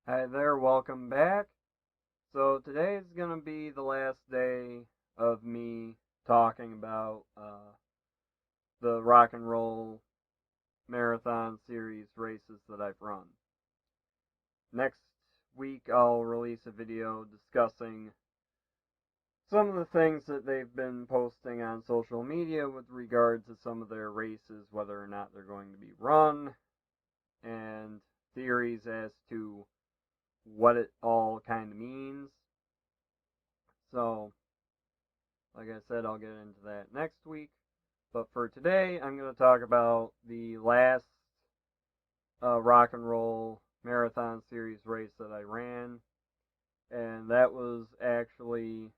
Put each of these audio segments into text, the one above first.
Hi there, welcome back. So today is going to be the last day of me talking about the rock and roll marathon series races that I've run. Next week I'll release a video discussing some of the things that they've been posting on social media with regard to some of their races, whether or not they're going to be run, and theories as to what it all kind of means. So, like I said, I'll get into that next week. But for today, I'm going to talk about the last rock and roll marathon series race that I ran. And that was actually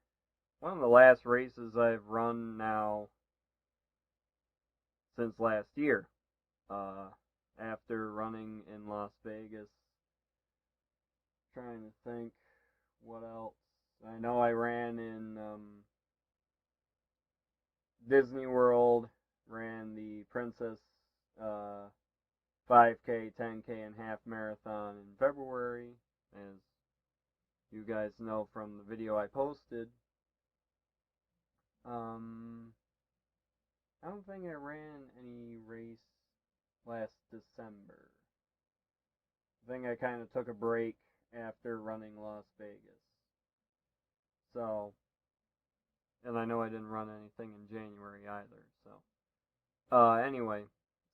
one of the last races I've run now since last year. After running in Las Vegas. Trying to think what else. I know I ran in Disney World, ran the Princess 5K, 10K, and half marathon in February, as you guys know from the video I posted. I don't think I ran any race last December. I think I kind of took a break after running Las Vegas. So, and I know I didn't run anything in January either. So, anyway,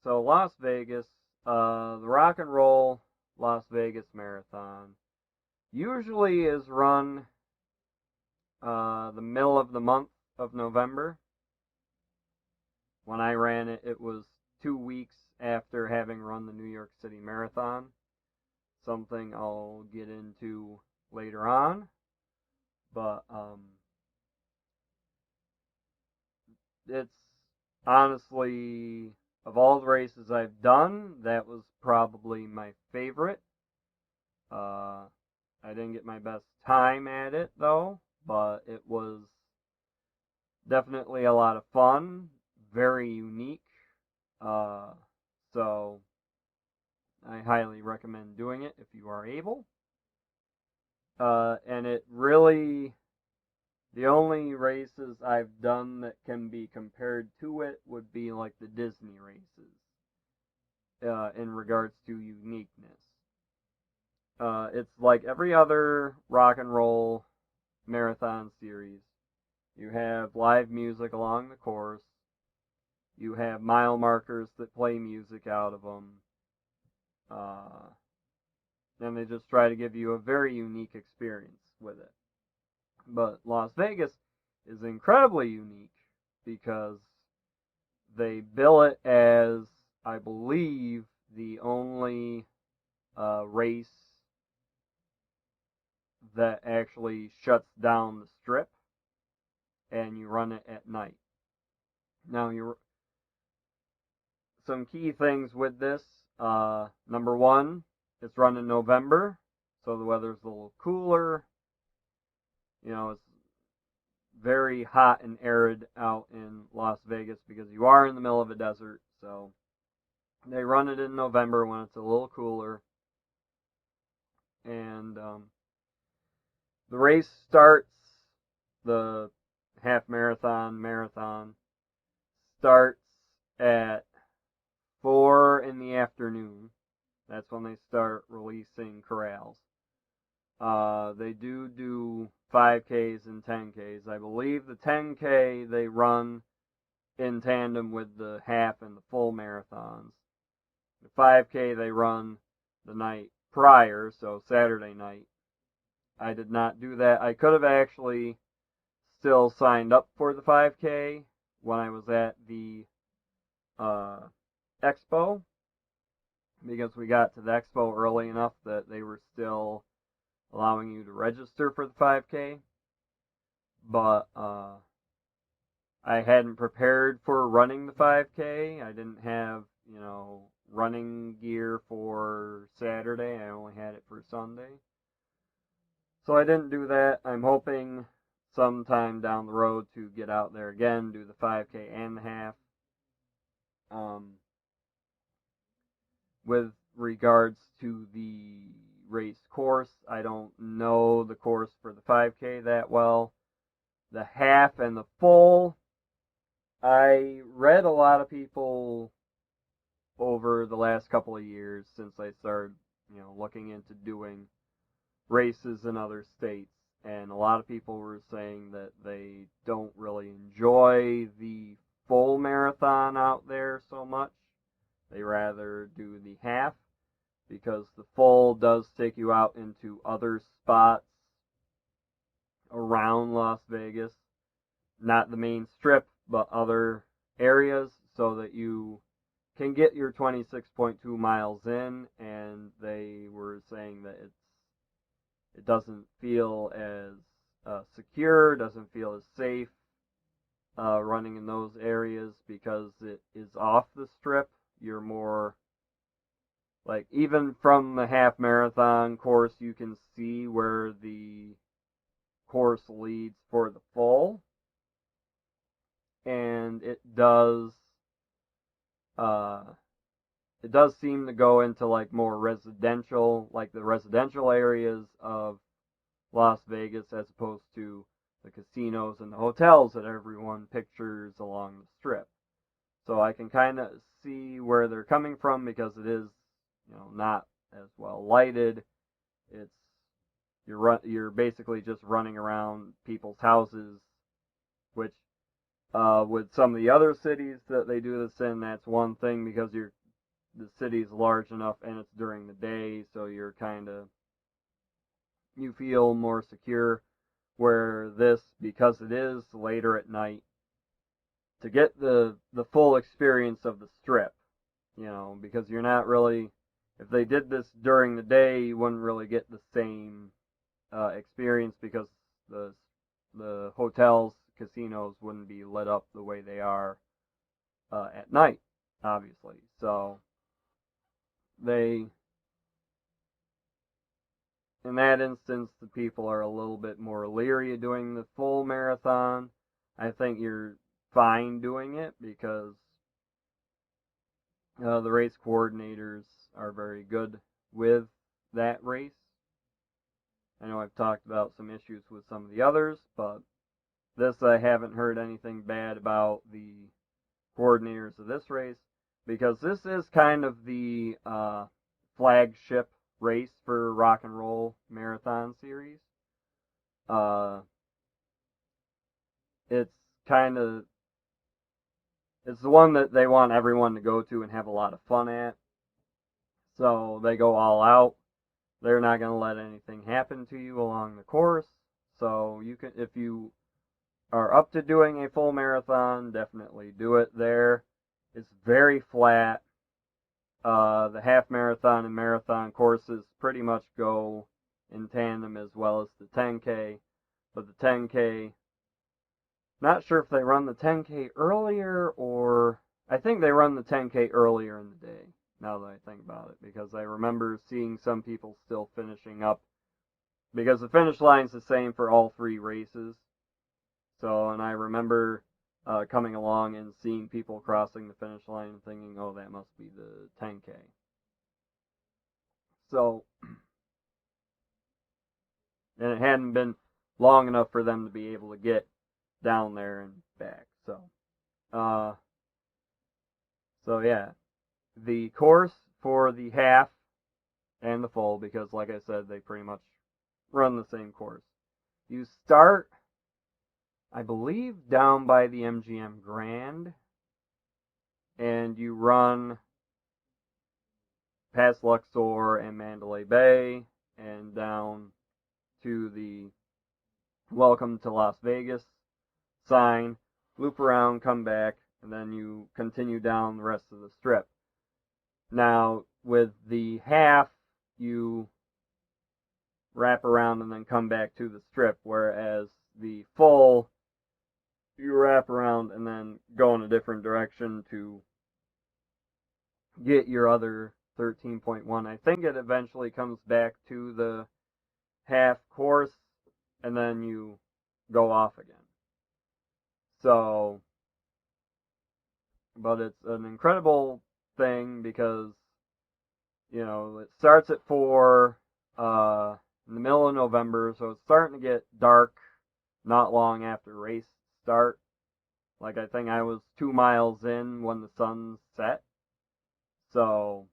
so Las Vegas, the Rock and Roll Las Vegas Marathon usually is run the middle of the month of November. When I ran it, it was 2 weeks after having run the New York City Marathon. Something I'll get into later on. But it's honestly, of all the races I've done, that was probably my favorite. I didn't get my best time at it, though, but it was definitely a lot of fun, very unique. So I highly recommend doing it if you are able. And it really, the only races I've done that can be compared to it would be like the Disney races, in regards to uniqueness. It's like every other rock and roll marathon series. You have live music along the course. You have mile markers that play music out of them. And they just try to give you a very unique experience with it. But Las Vegas is incredibly unique because they bill it as, I believe, the only race that actually shuts down the strip, and you run it at night. Now, some key things with this. Number one, it's run in November, so the weather's a little cooler. You know, it's very hot and arid out in Las Vegas because you are in the middle of a desert, so they run it in November when it's a little cooler. And the race starts, the half marathon starts at 4 in the afternoon. That's when they start releasing corrals. They do 5Ks and 10Ks. I believe the 10K they run in tandem with the half and the full marathons. The 5K they run the night prior, so Saturday night. I did not do that. I could have actually still signed up for the 5K when I was at the Expo, because we got to the Expo early enough that they were still allowing you to register for the 5K. But I hadn't prepared for running the 5K. I didn't have, running gear for Saturday. I only had it for Sunday. So I didn't do that. I'm hoping sometime down the road to get out there again, do the 5K and the half. With regards to the race course. I don't know the course for the 5K that well. The half and the full, I read a lot of people over the last couple of years since I started, looking into doing races in other states, and a lot of people were saying that they don't really enjoy the full marathon out there so much. They rather do the half, because the full does take you out into other spots around Las Vegas, not the main strip, but other areas, so that you can get your 26.2 miles in. And they were saying that it doesn't feel as secure, doesn't feel as safe running in those areas, because it is off the strip. You're more like, even from the half marathon course, you can see where the course leads for the full, and it does seem to go into like more residential, like the residential areas of Las Vegas, as opposed to the casinos and the hotels that everyone pictures along the strip. So I can kind of see where they're coming from, because it is, not as well lighted. It's you're basically just running around people's houses, which with some of the other cities that they do this in, that's one thing, because the city's large enough and it's during the day, so you feel more secure. Where this, because it is later at night, to get the full experience of the strip, because you're not really, if they did this during the day, you wouldn't really get the same experience, because the hotels, casinos wouldn't be lit up the way they are at night, obviously. So in that instance, the people are a little bit more leery of doing the full marathon. I think you're fine doing it, because the race coordinators are very good with that race. I know I've talked about some issues with some of the others, but this, I haven't heard anything bad about the coordinators of this race, because this is kind of the flagship race for Rock and Roll Marathon Series. It's it's the one that they want everyone to go to and have a lot of fun at. So they go all out. They're not going to let anything happen to you along the course. So if you are up to doing a full marathon, definitely do it there. It's very flat. The half marathon and marathon courses pretty much go in tandem, as well as the 10K. But the 10K, not sure if they run the 10K earlier, or I think they run the 10K earlier in the day, now that I think about it, because I remember seeing some people still finishing up, because the finish line's the same for all three races. So, and I remember coming along and seeing people crossing the finish line and thinking, oh, that must be the 10K. So, and it hadn't been long enough for them to be able to get down there and back. So yeah, the course for the half and the full, because like I said, they pretty much run the same course. You start, I believe, down by the MGM Grand, and you run past Luxor and Mandalay Bay, and down to the Welcome to Las Vegas sign, loop around, come back, and then you continue down the rest of the strip. Now, with the half, you wrap around and then come back to the strip, whereas the full, you wrap around and then go in a different direction to get your other 13.1. I think it eventually comes back to the half course, and then you go off again. So, but it's an incredible thing, because, it starts at 4, of November, so it's starting to get dark not long after race start. Like, I think I was 2 miles in when the sun set. So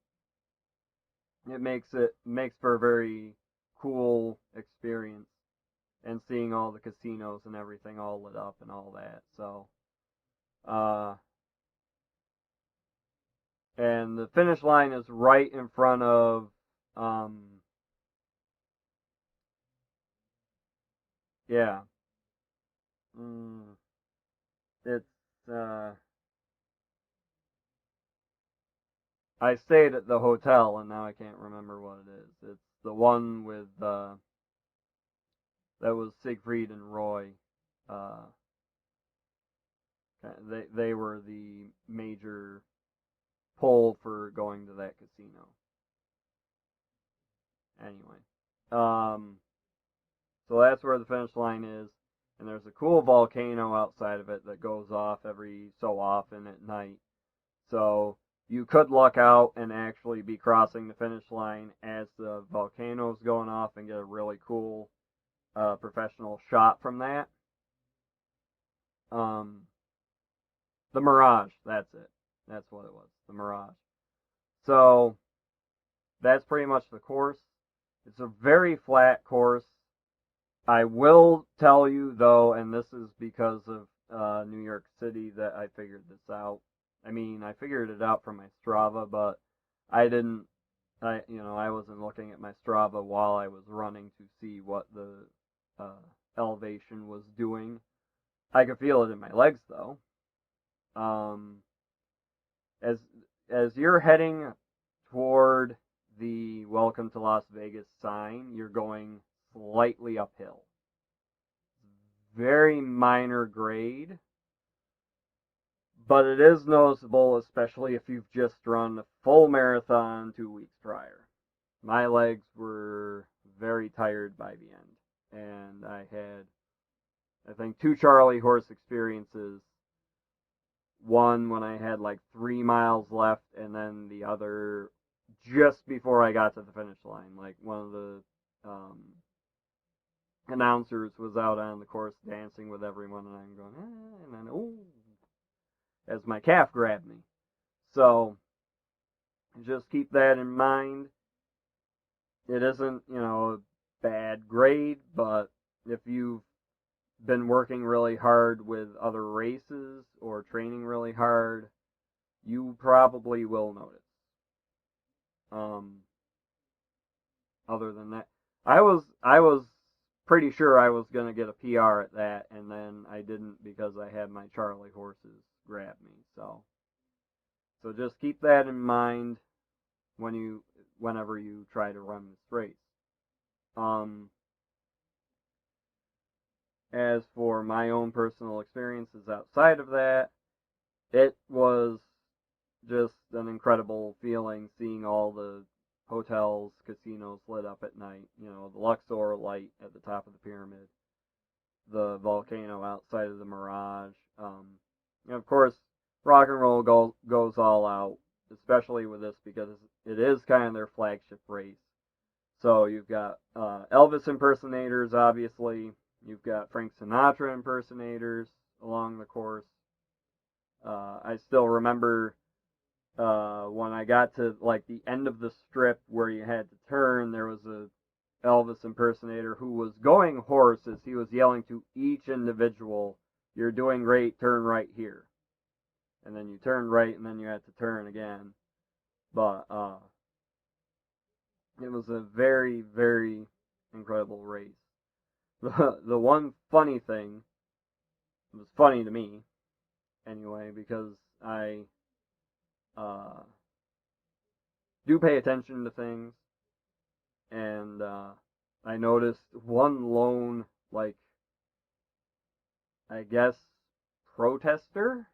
it makes for a very cool experience, and seeing all the casinos and everything all lit up and all that. So and the finish line is right in front of yeah. Mm, it's I stayed at the hotel, and now I can't remember what it is. It's the one with that was Siegfried and Roy. Uh, they were the major pull for going to that casino. Anyway, um, so that's where the finish line is, and there's a cool volcano outside of it that goes off every so often at night. So you could luck out and actually be crossing the finish line as the volcano's going off and get a really cool professional shot from that. Um, the Mirage, that's it. That's what it was. The Mirage. So that's pretty much the course. It's a very flat course. I will tell you though, and this is because of New York City that I figured this out. I mean, I figured it out from my Strava, but I didn't. I wasn't looking at my Strava while I was running to see what the uh, elevation was doing. I could feel it in my legs though. Um, as as you're heading toward the Welcome to Las Vegas sign, you're going slightly uphill. Very minor grade, but it is noticeable, especially if you've just run a full marathon 2 weeks prior. My legs were very tired by the end, and I had, I think, two Charlie horse experiences. One when I had like 3 miles left, and then the other just before I got to the finish line. Like, one of the announcers was out on the course dancing with everyone, and I'm going, and then, oh, as my calf grabbed me. So just keep that in mind. It isn't, a bad grade, but if you've been working really hard with other races or training really hard, you probably will notice. Um, Other than that, I was pretty sure I was gonna get a PR at that, and then I didn't because I had my Charlie horses grab me. So just keep that in mind whenever you try to run this race. Um, as for my own personal experiences outside of that, it was just an incredible feeling seeing all the hotels, casinos lit up at night. The Luxor light at the top of the pyramid, the volcano outside of the Mirage. And of course, rock and roll goes all out, especially with this because it is kind of their flagship race. So you've got Elvis impersonators, obviously. You've got Frank Sinatra impersonators along the course. I still remember when I got to like the end of the strip where you had to turn, there was a Elvis impersonator who was going hoarse as he was yelling to each individual, "You're doing great, turn right here." And then you turn right, and then you had to turn again. But it was a very, very incredible race. The one funny thing, it was funny to me anyway, because I uh, do pay attention to things, and I noticed one lone, like, I guess, protester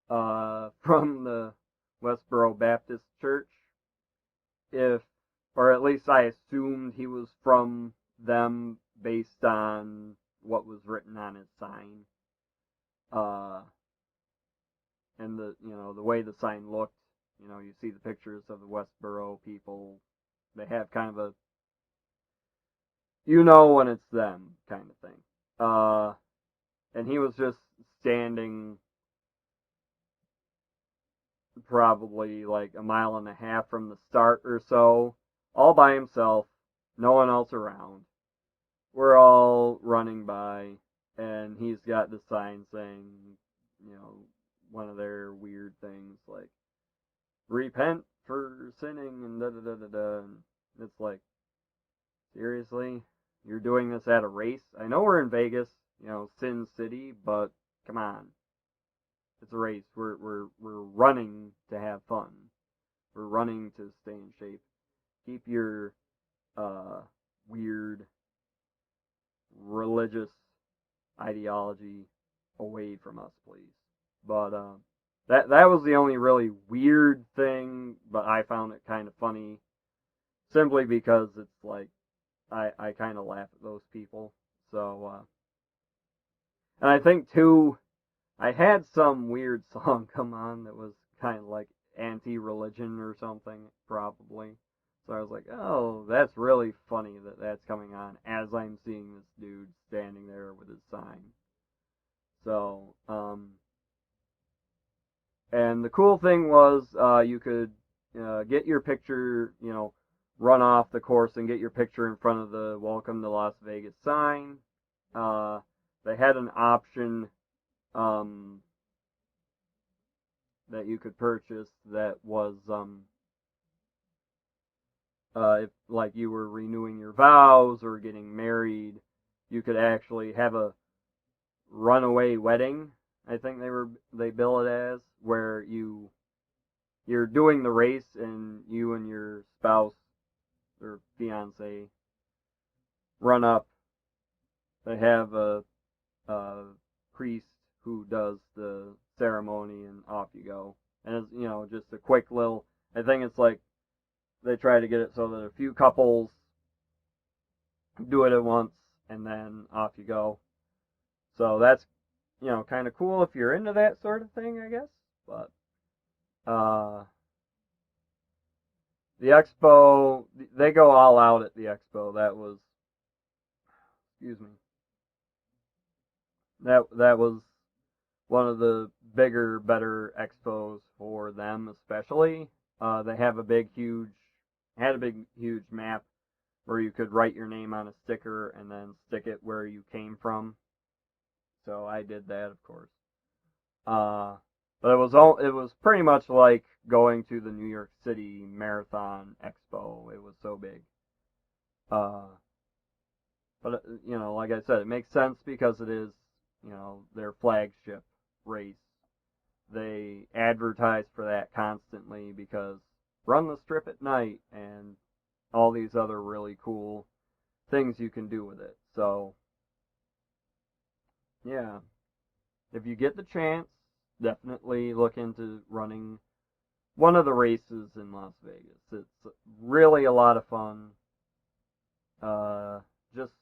from the Westboro Baptist Church. If, or at least I assumed he was from them based on what was written on his sign. Uh, and the way the sign looked, you see the pictures of the Westboro people. They have kind of you know when it's them kind of thing. And he was just standing probably like a mile and a half from the start or so, all by himself, no one else around. We're all running by, and he's got the sign saying, you know, one of their weird things like, repent for sinning and da da da da da. And it's like, seriously? You're doing this at a race? I know we're in Vegas, Sin City, but come on. It's a race. We're running to have fun. We're running to stay in shape. Keep your uh weird religious ideology away from us, please. But that was the only really weird thing, but I found it kind of funny simply because it's like I kind of laugh at those people. So and I think too I had some weird song come on that was kind of like anti-religion or something, probably. So I was like, oh, that's really funny that that's coming on as I'm seeing this dude standing there with his sign. So, and the cool thing was, you could get your picture, run off the course and get your picture in front of the Welcome to Las Vegas sign. They had an option um, that you could purchase that was if like you were renewing your vows or getting married, you could actually have a runaway wedding. I think they bill it as, where you're doing the race and you and your spouse or fiance run up. They have a priest who does the ceremony and off you go. And it's just a quick little. I think it's like they try to get it so that a few couples do it at once and then off you go. So that's kind of cool if you're into that sort of thing, I guess. But the Expo, they go all out at the Expo. That was, excuse me, that was one of the bigger, better expos for them, especially. They have had a big, huge map where you could write your name on a sticker and then stick it where you came from. So I did that, of course. But it was pretty much like going to the New York City Marathon Expo. It was so big. Uh, but like I said, it makes sense because it is their flagship race. They advertise for that constantly because run the strip at night and all these other really cool things you can do with it. So yeah, if you get the chance, definitely look into running one of the races in Las Vegas. It's really a lot of fun. Just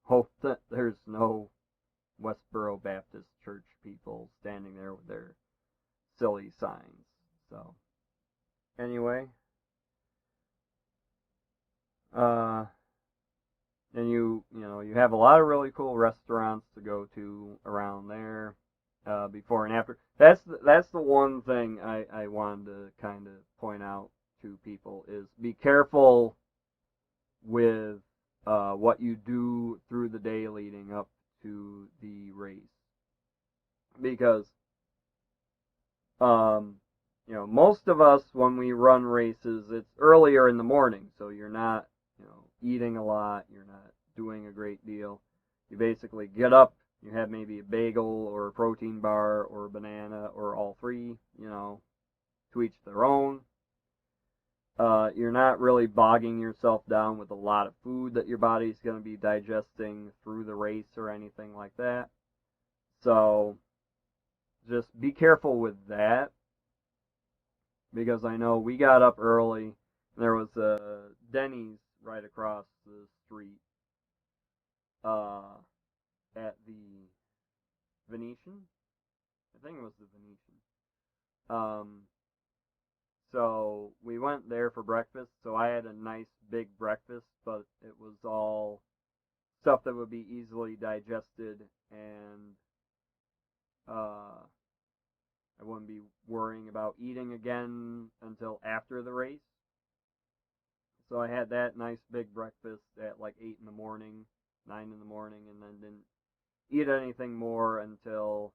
hope that there's no Westboro Baptist Church people standing there with their silly signs. So, anyway, and you have a lot of really cool restaurants to go to around there before and after. That's the one thing I wanted to kind of point out to people is be careful with what you do through the day leading up to the race, because most of us when we run races, it's earlier in the morning, so you're not eating a lot, you're not doing a great deal. You basically get up, you have maybe a bagel or a protein bar or a banana or all three, to each their own. You're not really bogging yourself down with a lot of food that your body's going to be digesting through the race or anything like that. So just be careful with that, because I know we got up early and there was a Denny's right across the street at the Venetian. I think it was the Venetian. So we went there for breakfast. So I had a nice big breakfast, but it was all stuff that would be easily digested, and I wouldn't be worrying about eating again until after the race. So I had that nice big breakfast at like 8 in the morning, 9 in the morning, and then didn't eat anything more until,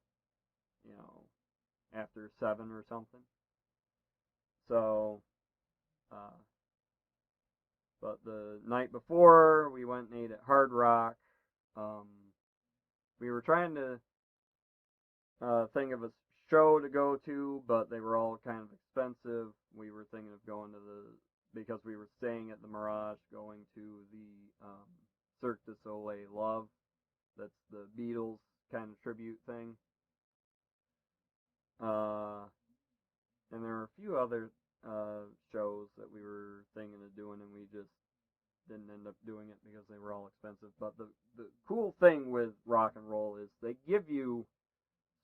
after 7 or something. So, but the night before, we went and ate at Hard Rock. We were trying to think of a show to go to, but they were all kind of expensive. We were thinking of going to because we were staying at the Mirage, going to the Cirque du Soleil Love. That's the Beatles kind of tribute thing. And there were a few other shows that we were thinking of doing, and we just didn't end up doing it because they were all expensive. But the cool thing with rock and roll is they give you,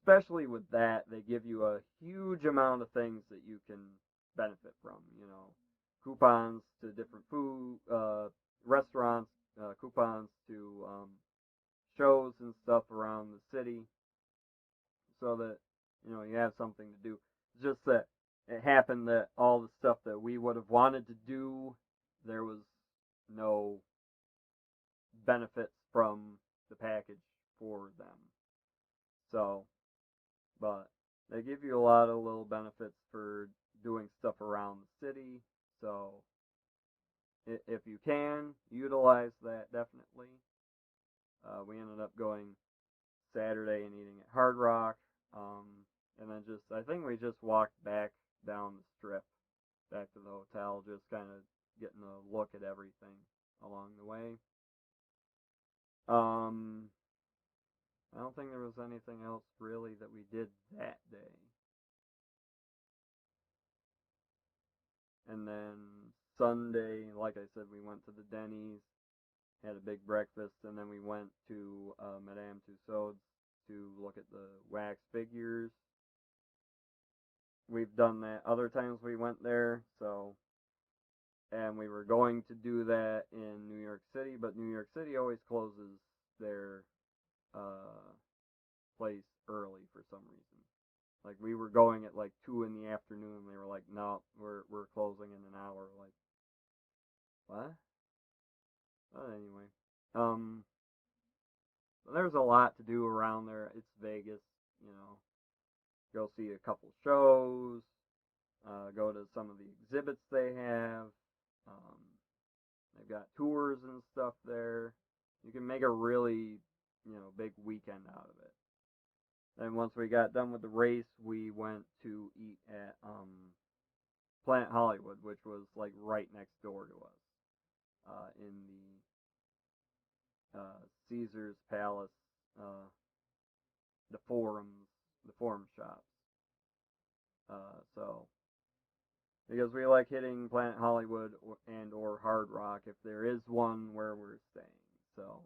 especially with that, they give you a huge amount of things that you can benefit from. Coupons to different food restaurants, coupons to shows and stuff around the city, so that you have something to do. It's just that it happened that all the stuff that we would have wanted to do, there was no benefits from the package for them. So, but they give you a lot of little benefits for doing stuff around the city. So, if you can, utilize that definitely. We ended up going Saturday and eating at Hard Rock. And then I think we just walked back down the strip, back to the hotel, just kind of getting a look at everything along the way. I don't think there was anything else really that we did that day. And then Sunday, like I said, we went to the Denny's, had a big breakfast, and then we went to Madame Tussauds to look at the wax figures. We've done that other times we went there, and we were going to do that in New York City, but New York City always closes their place early for some reason. Like, we were going at like 2 in the afternoon, and they were like, no, we're closing in an hour. Like, what? But anyway, there's a lot to do around there. It's Vegas, go see a couple shows, go to some of the exhibits they have. They've got tours and stuff there. You can make a really, big weekend out of it. Then once we got done with the race, we went to eat at Planet Hollywood, which was like right next door to us, in the Caesar's Palace, the forum shops. So, because we like hitting Planet Hollywood or Hard Rock if there is one where we're staying, so,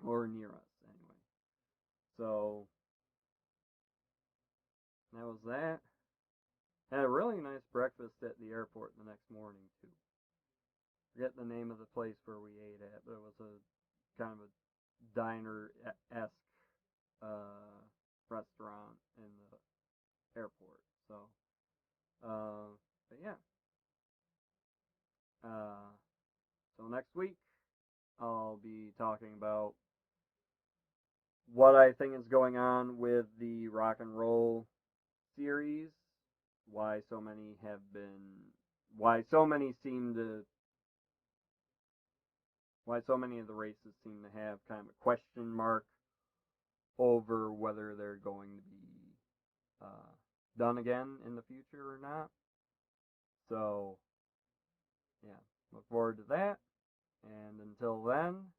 or near us anyway. So that was that. Had a really nice breakfast at the airport the next morning too. Forget the name of the place where we ate at, but it was a kind of a diner-esque restaurant in the airport. So, but yeah. So next week, I'll be talking about what I think is going on with the rock and roll series, why so many of the races seem to have kind of a question mark over whether they're going to be done again in the future or not. So, yeah, look forward to that. And until then,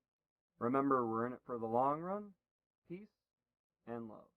remember, we're in it for the long run. Peace and love.